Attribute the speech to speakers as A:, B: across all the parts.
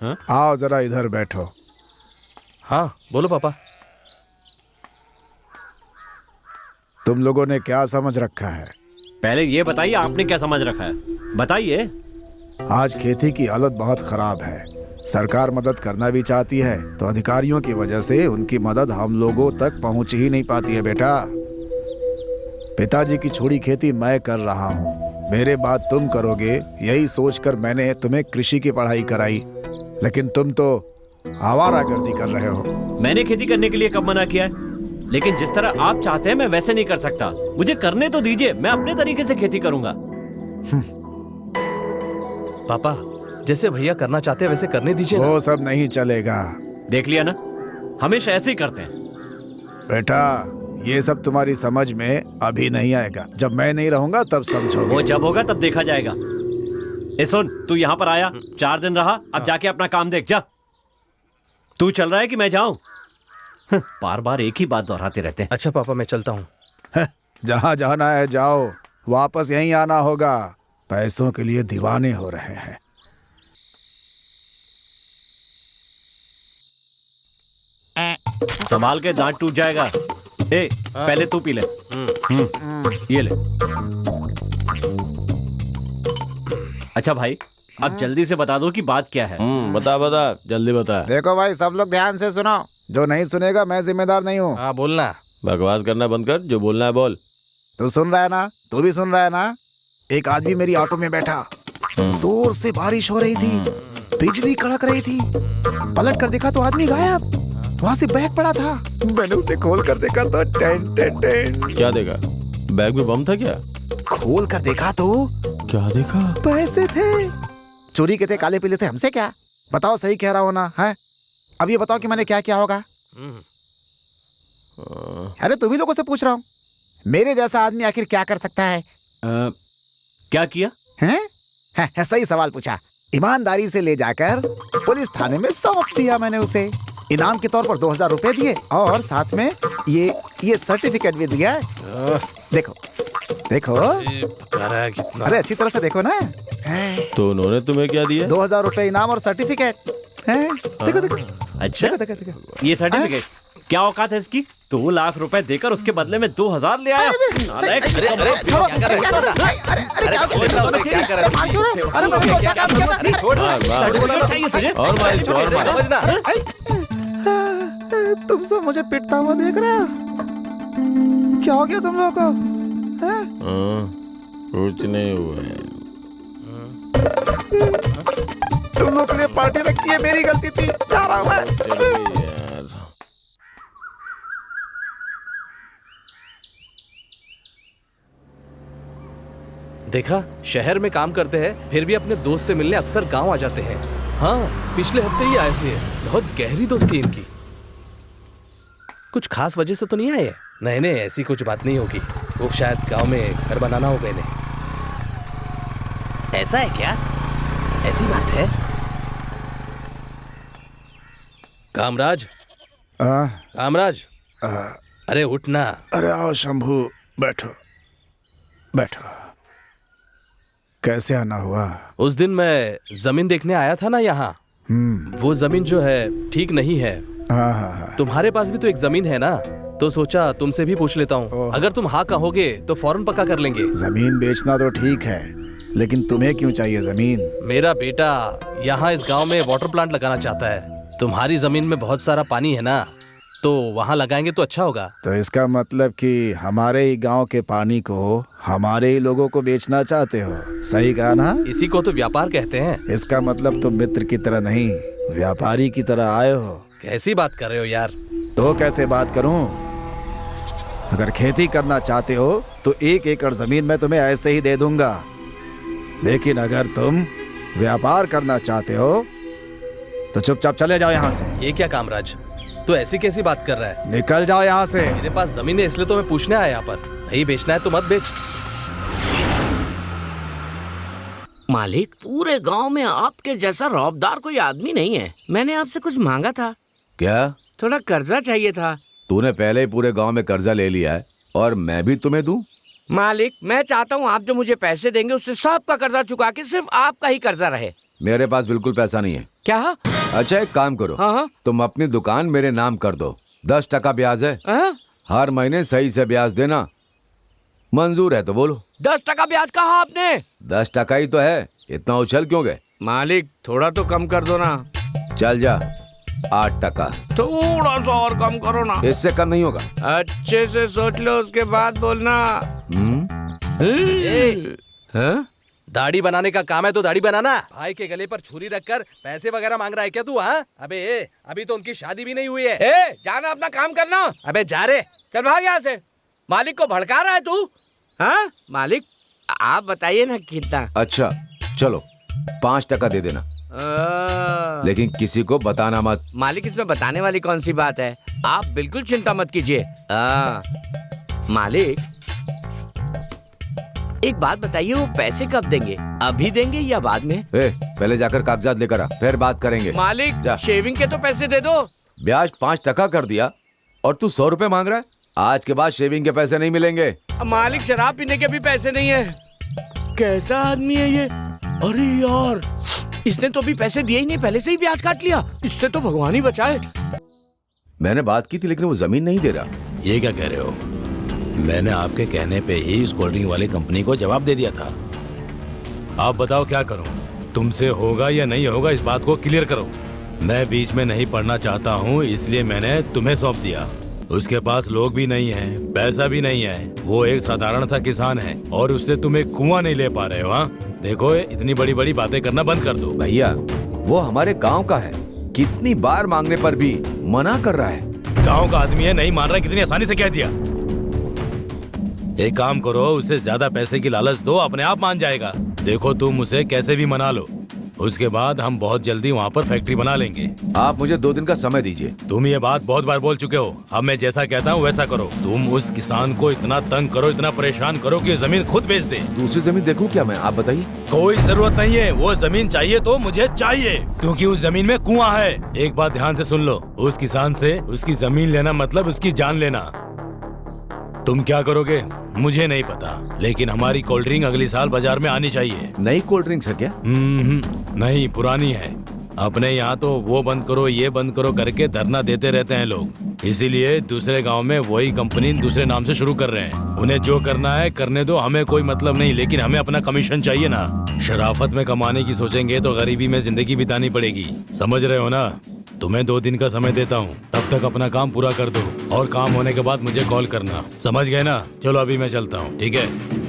A: हाँ?
B: आओ जरा इधर बैठो।
C: हाँ बोलो पापा।
B: तुम लोगों ने क्या समझ रखा है?
A: पहले ये बताइए आपने क्या समझ रखा है, बताइए।
B: आज खेती की हालत बहुत खराब है। सरकार मदद करना भी चाहती है तो अधिकारियों की वजह से उनकी मदद हम लोगों तक पहुंच ही नहीं पाती है। बेटा, पिताजी की छोड़ी खेती मैं कर रहा हूँ, मेरे बाद तुम करोगे, यही सोचकर मैंने तुम्हें कृषि की पढ़ाई कराई। लेकिन तुम तो आवारागर्दी कर रहे हो।
A: मैंने खेती करने के लिए कब मना किया है? लेकिन जिस तरह आप चाहते हैं मैं वैसे नहीं कर सकता। मुझे करने तो दीजिए, मैं अपने तरीके से खेती करूंगा।
C: पापा जैसे भैया करना चाहते हैं वैसे करने दीजिए ना।
B: वो सब नहीं चलेगा।
A: देख लिया ना, हमेशा ऐसे ही करते हैं।
B: बेटा, ये सब तुम्हारी समझ में अभी नहीं आएगा। जब मैं नहीं रहूंगा तब समझोगे।
A: वो जब होगा तब देखा जाएगा। ए सुन, तू यहाँ पर आया, 4 दिन रहा, अब जाके अपना काम देख जा। तू चल रहा है कि मैं जाऊं? बार बार एक ही बात दोहराते रहते हैं।
C: अच्छा पापा मैं चलता हूँ।
B: जहां जाना है जाओ, वापस यहीं आना होगा। पैसों के लिए दीवाने हो रहे हैं।
A: संभाल के, दांत टूट जाएगा। ए, पहले तू पी ले। ये ले। अच्छा भाई, अब जल्दी से बता दो कि बात क्या है।
D: बता बता, जल्दी बता।
B: देखो भाई, सब लोग ध्यान से सुनो। जो नहीं सुनेगा मैं जिम्मेदार नहीं हूँ।
C: हाँ बोलना।
D: बकवास करना बंद कर, जो बोलना है बोल।
B: तू सुन रहा है ना? तू भी सुन रहा है ना? एक आदमी मेरी ऑटो में बैठा, जोर से बारिश हो रही थी, बिजली कड़क रही थी। पलट कर देखा तो आदमी गायब, वहाँ से बैग पड़ा था। मैंने उसे खोल कर देखा तो टेन टेन टेन।
D: क्या देखा? बैग में बम था क्या?
B: खोल कर देखा तो
D: क्या देखा?
B: पैसे थे। चोरी के थे, काले पीले थे, हमसे क्या? बताओ, सही कह रहा हो ना? है, अब ये बताओ कि मैंने क्या किया होगा? अरे तुम ही लोगों से पूछ रहा हूँ। मेरे जैसा आदमी आखिर क्या कर सकता है?
A: क्या किया?
B: हैं? सही सवाल पूछा। ईमानदारी से ले जाकर पुलिस थाने में सौंप दिया मैंने उसे। इनाम के तौर पर 2000 रुपए दिए और साथ में ये सर्टिफिकेट भी दिया है। देखो देखो।
C: कितना?
B: अरे अच्छी तरह से देखो ना।
D: तो उन्होंने तुम्हें क्या दिया?
B: 2000 रुपए इनाम और सर्टिफिकेट है। देखो देखो।
A: अच्छा,
B: देखो देखो देखो।
A: ये सर्टिफिकेट क्या औकात है इसकी? 2 लाख रुपए देकर उसके बदले में 2000 ले आया। नालायक।
C: अरे अरे
B: छोड़ो, क्या कर रहे हो? अरे क्या कर रहे हो?
C: क्या कर रहे हो?
B: मार क्यों रहे हो? अरे मैंने अच्छा काम किया था।
C: छोड़।
A: सर्टिफिकेट चाहिए तुझे?
D: और मार, और मार।
C: समझना।
B: तुम सब मुझे पिटता हुआ देख रहे हो? क्या हो गया तुम लोगों को?
D: कुछ नहीं हुआ है।
B: तुम लोग के लिए पार्टी रखी है, मेरी गलती थी। जा रहा हूं मैं।
D: चल गई यार।
C: देखा, शहर में काम करते हैं फिर भी अपने दोस्त से मिलने अक्सर गांव आ जाते हैं। हाँ पिछले हफ्ते ही आए थे। बहुत गहरी दोस्ती इनकी। कुछ खास वजह से तो नहीं आए? नहीं नहीं, ऐसी कुछ बात नहीं होगी। वो शायद गांव में घर बनाना होगा इन्हें। ऐसा है क्या? ऐसी बात है? कामराज, कामराज, अरे उठना।
B: अरे आओ शंभू, बैठो बैठो। कैसे आना हुआ?
C: उस दिन मैं जमीन देखने आया था ना यहाँ। वो जमीन जो है ठीक नहीं है।
B: हाँ।
C: तुम्हारे पास भी तो एक जमीन है ना, तो सोचा तुमसे भी पूछ लेता हूँ। अगर तुम हाँ कहोगे तो फौरन पक्का कर लेंगे।
B: जमीन बेचना तो ठीक है, लेकिन तुम्हें क्यों चाहिए जमीन?
C: मेरा बेटा यहाँ इस गांव में वाटर प्लांट लगाना चाहता है। तुम्हारी जमीन में बहुत सारा पानी है ना, तो वहाँ लगाएंगे तो अच्छा होगा।
B: तो इसका मतलब कि हमारे ही गांव के पानी को हमारे ही लोगों को बेचना चाहते हो? सही कहा ना?
C: इसी को तो व्यापार कहते हैं।
B: इसका मतलब तुम मित्र की तरह नहीं, व्यापारी की तरह आए हो।
C: कैसी बात कर रहे हो यार?
B: तो कैसे बात करूं? अगर खेती करना चाहते हो तो 1 एकड़ जमीन मैं तुम्हें ऐसे ही दे दूंगा। लेकिन अगर तुम व्यापार करना चाहते हो तो चुपचाप चले जाओ यहाँ से।
C: ये क्या कामराज, तू ऐसी कैसी बात कर रहा है?
B: निकल जाओ यहाँ से।
C: मेरे पास जमीन है इसलिए तो मैं पूछने आया यहाँ पर। नहीं बेचना है तो मत बेच।
E: मालिक, पूरे गांव में आपके जैसा रौबदार कोई आदमी नहीं है। मैंने आपसे कुछ मांगा था।
F: क्या?
E: थोड़ा कर्जा चाहिए था।
F: तूने पहले ही पूरे गांव में कर्जा ले लिया है और मैं भी तुम्हें दूं?
E: मालिक, मैं चाहता हूँ आप जो मुझे पैसे देंगे उससे सबका कर्जा चुका के सिर्फ आपका ही कर्जा रहे।
F: मेरे पास बिल्कुल पैसा नहीं है।
C: क्या?
F: अच्छा एक काम करो,
C: हाँ।
F: तुम अपनी दुकान मेरे नाम कर दो, 10% ब्याज है।
C: हाँ?
F: हर महीने सही से ब्याज देना। मंजूर है तो बोलो।
C: 10% ब्याज कहा आपने?
F: 10% ही तो है, इतना उछल क्यों गए?
C: मालिक थोड़ा तो कम कर दो ना।
F: चल जा, 8%।
C: थोड़ा सा और कम करो ना।
F: इससे कम नहीं होगा।
C: अच्छे से सोच लो, उसके बाद बोलना। हाँ?
G: दाढ़ी बनाने का काम है तो दाढ़ी बनाना। भाई के गले पर छुरी रखकर पैसे वगैरह मांग रहा है क्या तू? हाँ, अबे अभी तो उनकी शादी भी नहीं हुई है।
C: जाना अपना काम करना।
G: अबे जा रे।
C: चल भाग यहाँ से। मालिक को भड़का रहा है तू? हाँ मालिक, आप बताइए ना कितना।
F: अच्छा चलो 5% दे देना, लेकिन किसी को बताना मत।
E: मालिक इसमें बताने वाली कौन सी बात है, आप बिल्कुल चिंता मत कीजिए। मालिक एक बात बताइए, वो पैसे कब देंगे, अभी देंगे या बाद में?
F: पहले जाकर कागजात लेकर आ, फिर बात करेंगे।
C: मालिक
F: जा।
C: शेविंग के तो पैसे दे दो।
F: ब्याज 5% कर दिया और तू 100 रुपए मांग रहा है। आज के बाद शेविंग के पैसे नहीं मिलेंगे।
C: मालिक शराब पीने के भी पैसे नहीं है। कैसा आदमी है ये? अरे यार, इसने तो अभी पैसे दिए ही नहीं, पहले से ही ब्याज काट लिया। इससे तो भगवान ही बचाए।
F: मैंने बात की थी लेकिन वो जमीन नहीं दे रहा।
H: ये क्या कह रहे हो? मैंने आपके कहने पे ही इस कोल्ड ड्रिंक वाली कंपनी को जवाब दे दिया था। आप बताओ क्या करूं? तुमसे होगा या नहीं होगा, इस बात को क्लियर करो। मैं बीच में नहीं पड़ना चाहता हूं, इसलिए मैंने तुम्हें सौंप दिया। उसके पास लोग भी नहीं हैं, पैसा भी नहीं है, वो एक साधारण सा किसान है और उससे तुम एक कुआं नहीं ले पा रहे हो। हाँ देखो, इतनी बड़ी बड़ी बातें करना बंद कर दो।
F: भैया वो हमारे गांव का है, कितनी बार मांगने पर भी मना कर रहा है।
H: गांव का आदमी है, नहीं मान रहा, कितनी आसानी से कह दिया। एक काम करो, उसे ज्यादा पैसे की लालच दो, अपने आप मान जाएगा। देखो तुम उसे कैसे भी मना लो, उसके बाद हम बहुत जल्दी वहाँ पर फैक्ट्री बना लेंगे।
F: आप मुझे 2 दिन का समय दीजिए।
H: तुम ये बात बहुत बार बोल चुके हो, अब मैं जैसा कहता हूँ वैसा करो। तुम उस किसान को इतना तंग करो, इतना परेशान करो कि जमीन खुद बेच दे।
F: दूसरी जमीन देखूं क्या मैं, आप बताइए।
H: कोई जरूरत नहीं है, वो जमीन चाहिए तो मुझे चाहिए, क्योंकि उस जमीन में कुआं है। एक बात ध्यान से सुन लो, उस किसान से उसकी जमीन लेना मतलब उसकी जान लेना। तुम क्या करोगे मुझे नहीं पता, लेकिन हमारी कोल्ड ड्रिंक अगली साल बाजार में आनी चाहिए।
F: नई कोल्ड ड्रिंक है क्या?
H: नहीं, पुरानी है। अपने यहाँ तो वो बंद करो ये बंद करो करके धरना देते रहते हैं लोग, इसीलिए दूसरे गांव में वही कंपनी दूसरे नाम से शुरू कर रहे हैं। उन्हें जो करना है करने दो, हमें कोई मतलब नहीं, लेकिन हमें अपना कमीशन चाहिए ना। शराफत में कमाने की सोचेंगे तो गरीबी में जिंदगी बितानी पड़ेगी, समझ रहे हो ना? तुम्हें 2 दिन का समय देता हूँ, तब तक अपना काम पूरा कर दो और काम होने के बाद मुझे कॉल करना, समझ गए ना? चलो अभी मैं चलता हूँ, ठीक है?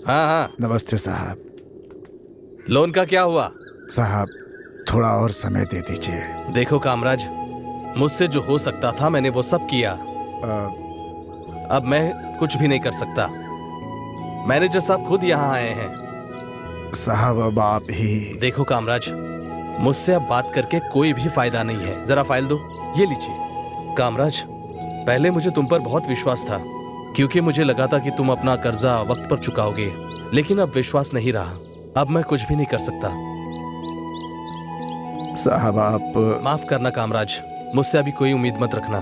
G: हाँ हाँ,
B: नमस्ते साहब।
G: लोन का क्या हुआ?
B: साहब थोड़ा और समय दे दीजिए।
G: देखो कामराज, मुझसे जो हो सकता था मैंने वो सब किया। अब मैं कुछ भी नहीं कर सकता। मैनेजर साहब खुद यहाँ आए हैं।
B: साहब अब आप ही।
G: देखो कामराज, मुझसे अब बात करके कोई भी फायदा नहीं है। जरा फाइल दो, ये लीजिए। कामराज, पहले मुझे तुम पर बहुत विश्वास था, क्योंकि मुझे लगा था कि तुम अपना कर्जा वक्त पर चुकाओगे, लेकिन अब विश्वास नहीं रहा। अब मैं कुछ भी नहीं कर सकता।
B: साहब आप
G: माफ करना कामराज, मुझसे अभी कोई उम्मीद मत रखना।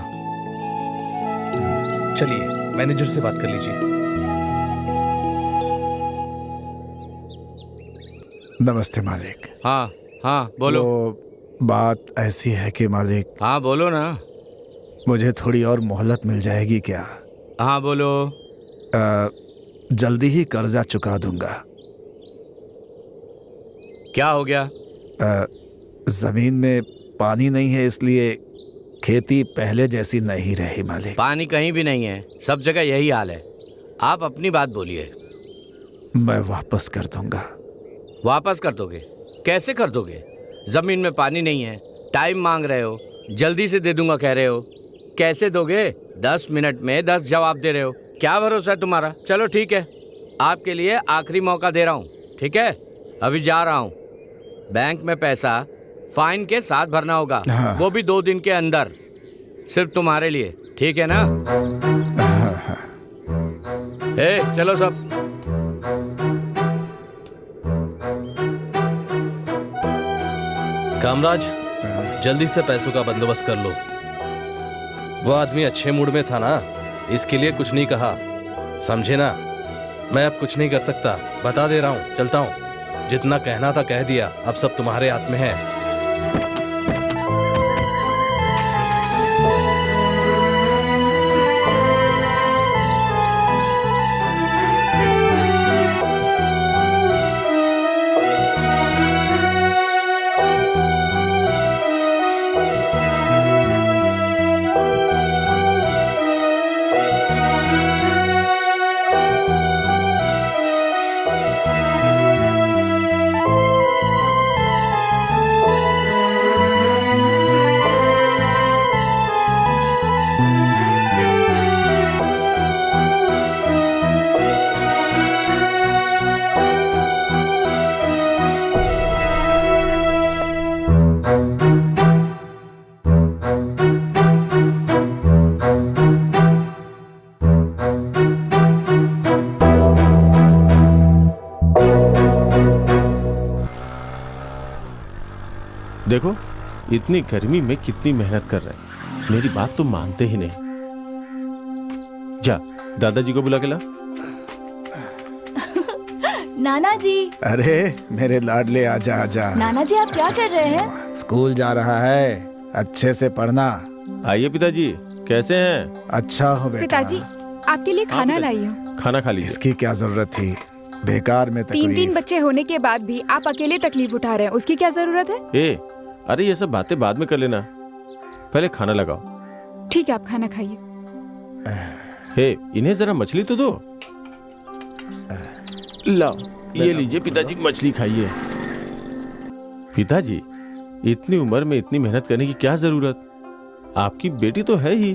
G: चलिए मैनेजर से बात कर लीजिए।
B: नमस्ते मालिक।
C: हाँ हाँ बोलो।
B: तो बात ऐसी है कि मालिक,
C: हाँ बोलो ना।
B: मुझे थोड़ी और मोहलत मिल जाएगी क्या?
C: हाँ बोलो।
B: जल्दी ही कर्जा चुका दूंगा।
C: क्या हो गया?
B: जमीन में पानी नहीं है, इसलिए खेती पहले जैसी नहीं रही मालिक।
E: पानी कहीं भी नहीं है, सब जगह यही हाल है। आप अपनी बात बोलिए।
B: मैं वापस कर दूंगा।
E: वापस कर दोगे? कैसे कर दोगे? जमीन में पानी नहीं है, टाइम मांग रहे हो, जल्दी से दे दूंगा कह रहे हो, कैसे दोगे? 10 मिनट में 10 जवाब दे रहे हो, क्या भरोसा है तुम्हारा? चलो ठीक है, आपके लिए आखिरी मौका दे रहा हूँ, ठीक है? अभी जा रहा हूँ। बैंक में पैसा फाइन के साथ भरना होगा,
B: हाँ।
E: वो भी 2 दिन के अंदर, सिर्फ तुम्हारे लिए, ठीक है ना? चलो सब।
G: कामराज, जल्दी से पैसों का बंदोबस्त कर लो। वो आदमी अच्छे मूड में था ना, इसके लिए कुछ नहीं कहा, समझे ना? मैं अब कुछ नहीं कर सकता, बता दे रहा हूँ, चलता हूँ। जितना कहना था कह दिया, अब सब तुम्हारे हाथ में है।
D: देखो इतनी गर्मी में कितनी मेहनत कर रहे हैं, मेरी बात तो मानते ही नहीं। जा दादाजी को बुला के ला।
I: नाना जी।
B: अरे मेरे लाडले, आजा आजा।
I: नाना जी आप क्या कर रहे हैं?
B: स्कूल जा रहा है, अच्छे से पढ़ना।
D: आइए पिताजी, कैसे हैं?
B: अच्छा हो बेटा।
J: पिताजी आपके लिए खाना लाई हूँ।
D: खाना खा लीजिए।
B: इसकी क्या जरूरत थी, बेकार में तकलीफ।
J: 3 बच्चे होने के बाद भी आप अकेले तकलीफ उठा रहे हैं, उसकी क्या जरूरत है?
D: अरे ये सब बातें बाद में कर लेना, पहले खाना लगाओ।
J: ठीक है, आप खाना खाइए।
D: इन्हें जरा मछली तो दो। लाओ, ये लीजिए पिताजी, मछली खाइए। पिताजी, इतनी उम्र में इतनी मेहनत करने की क्या जरूरत? आपकी बेटी तो है ही।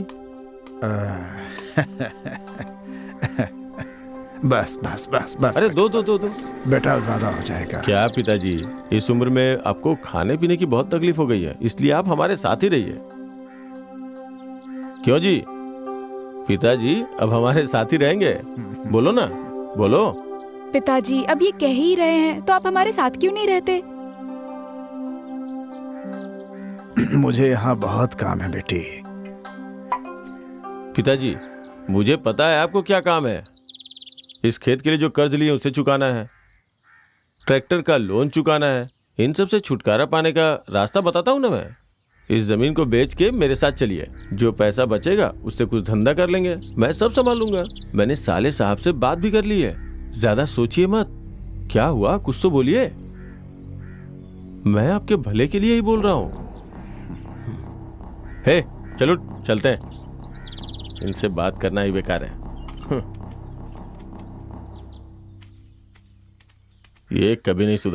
B: बस बस बस बस।
D: अरे दो दो दो दो।
B: बेटा ज्यादा हो जाएगा।
D: क्या पिताजी, इस उम्र में आपको खाने पीने की बहुत तकलीफ हो गई है, इसलिए आप हमारे साथ ही रहिए। क्यों जी पिताजी, अब हमारे साथ ही रहेंगे? बोलो ना, बोलो।
J: पिताजी अब ये कह ही रहे हैं तो आप हमारे साथ क्यों नहीं रहते?
B: मुझे यहाँ बहुत काम है बेटी।
D: पिताजी मुझे पता है आपको क्या काम है। इस खेत के लिए जो कर्ज लिए उसे चुकाना है, ट्रैक्टर का लोन चुकाना है। इन सब से छुटकारा पाने का रास्ता बताता हूं ना मैं। इस जमीन को बेच के मेरे साथ चलिए, जो पैसा बचेगा उससे कुछ धंधा कर लेंगे, मैं सब संभाल लूंगा। मैंने साले साहब से बात भी कर ली है, ज्यादा सोचिए मत। क्या हुआ, कुछ तो बोलिए। मैं आपके भले के लिए ही बोल रहा हूं। चलो चलते हैं, इनसे बात करना ही बेकार है। ये कभी नहीं सुधर